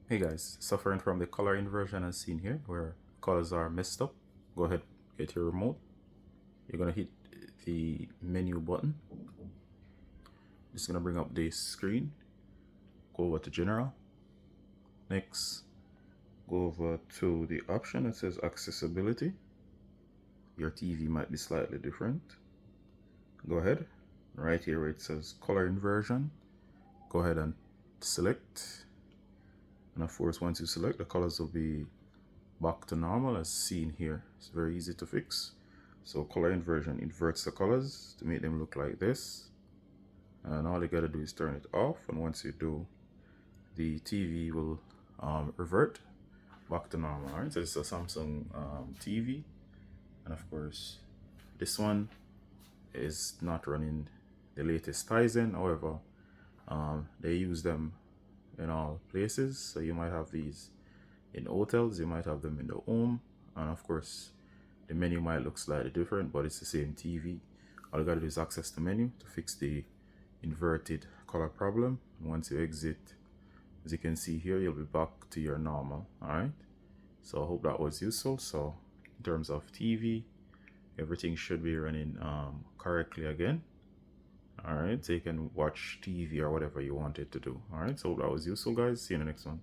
Hey guys, suffering from the color inversion as seen here where colors are messed up. Go ahead, get your remote. You're gonna hit the menu button. Just gonna bring up the screen. Go over to general. Next, go over to the option that says accessibility. Your TV might be slightly different. Go ahead, right here where it says color inversion. Go ahead and select. And of course, once you select, the colors will be back to normal as seen here. It's very easy to fix. So color inversion inverts the colors to make them look like this, and all you gotta do is turn it off, and once you do, the TV will revert back to normal. All right, so it's a Samsung TV, and of course this one is not running the latest Tizen. However, they use them in all places, so you might have these in hotels, you might have them in the home, and of course the menu might look slightly different, but it's the same TV. All you gotta do is access the menu to fix the inverted color problem. Once you exit, as you can see here, you'll be back to your normal. All right, so I hope that was useful. So in terms of TV, everything should be running correctly again. All right, so you can watch TV or whatever you wanted to do. All right, so hope that was useful, guys. See you in the next one.